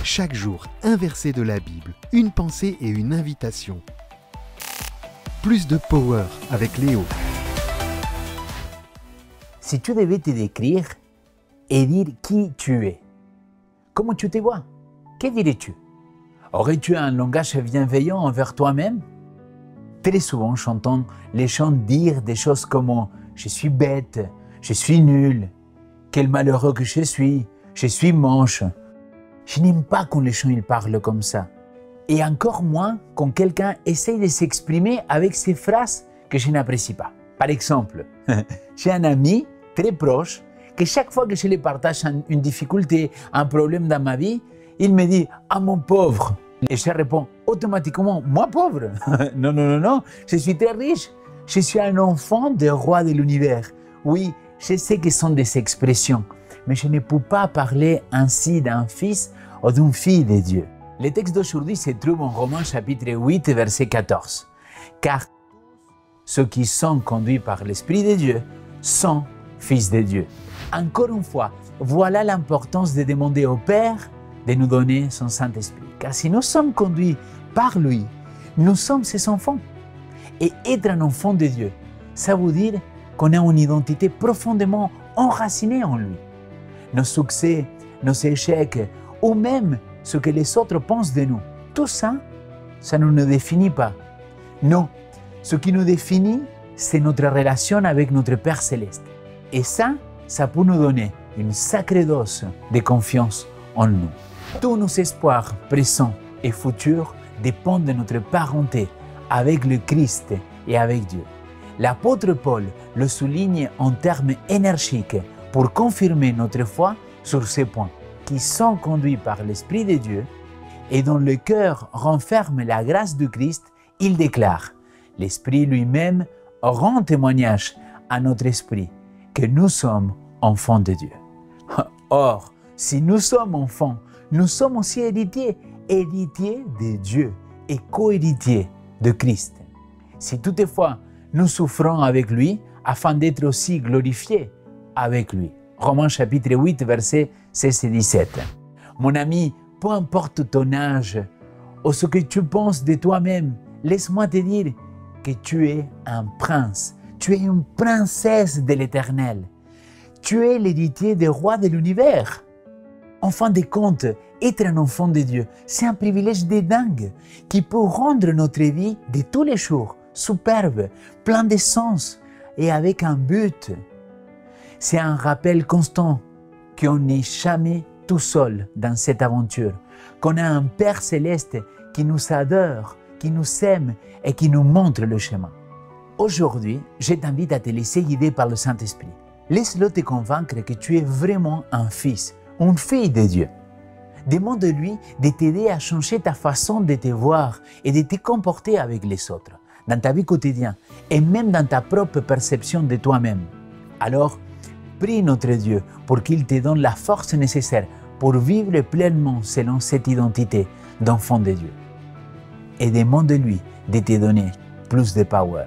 Chaque jour, un verset de la Bible, une pensée et une invitation. Plus de power avec Léo. Si tu devais te décrire et dire qui tu es, comment tu te vois, que dirais-tu? Aurais-tu un langage bienveillant envers toi-même? Très souvent, j'entends les gens dire des choses comme « je suis bête »,« je suis nul »,« quel malheureux que je suis moche ». Je n'aime pas quand les gens ils parlent comme ça. Et encore moins quand quelqu'un essaye de s'exprimer avec ces phrases que je n'apprécie pas. Par exemple, j'ai un ami très proche que chaque fois que je lui partage une difficulté, un problème dans ma vie, il me dit « Ah mon pauvre !» Et je réponds automatiquement « Moi pauvre ?» Non, non, non, non, je suis très riche. Je suis un enfant du roi de l'univers. Oui, je sais que ce sont des expressions, mais je ne peux pas parler ainsi d'un fils ou d'une fille de Dieu. Le texte d'aujourd'hui se trouve en Romains chapitre 8, verset 14. Car ceux qui sont conduits par l'Esprit de Dieu sont fils de Dieu. Encore une fois, voilà l'importance de demander au Père de nous donner son Saint-Esprit. Car si nous sommes conduits par lui, nous sommes ses enfants. Et être un enfant de Dieu, ça veut dire qu'on a une identité profondément enracinée en lui. Nos succès, nos échecs, ou même ce que les autres pensent de nous, tout ça, ça ne nous définit pas. Non, ce qui nous définit, c'est notre relation avec notre Père Céleste. Et ça peut nous donner une sacrée dose de confiance en nous. Tous nos espoirs présents et futurs dépendent de notre parenté avec le Christ et avec Dieu. L'apôtre Paul le souligne en termes énergiques pour confirmer notre foi sur ces points, qui sont conduits par l'Esprit de Dieu et dont le cœur renferme la grâce du Christ. Il déclare « L'Esprit lui-même rend témoignage à notre esprit que nous sommes enfants de Dieu. » Or, si nous sommes enfants, nous sommes aussi héritiers, héritiers de Dieu et co-héritiers de Christ. Si toutefois nous souffrons avec lui, afin d'être aussi glorifiés avec lui. Romains chapitre 8, versets 16 et 17. Mon ami, peu importe ton âge ou ce que tu penses de toi-même, laisse-moi te dire que tu es un prince, tu es une princesse de l'Éternel. Tu es l'héritier des rois de l'univers. En fin de compte, être un enfant de Dieu, c'est un privilège de dingue qui peut rendre notre vie de tous les jours superbe, plein de sens et avec un but. C'est un rappel constant qu'on n'est jamais tout seul dans cette aventure, qu'on a un Père Céleste qui nous adore, qui nous aime et qui nous montre le chemin. Aujourd'hui, je t'invite à te laisser guider par le Saint-Esprit. Laisse-le te convaincre que tu es vraiment un fils, une fille de Dieu. Demande-lui de t'aider à changer ta façon de te voir et de te comporter avec les autres, dans ta vie quotidienne et même dans ta propre perception de toi-même. Alors, prie notre Dieu pour qu'il te donne la force nécessaire pour vivre pleinement selon cette identité d'enfant de Dieu. Et demande-lui de te donner plus de power.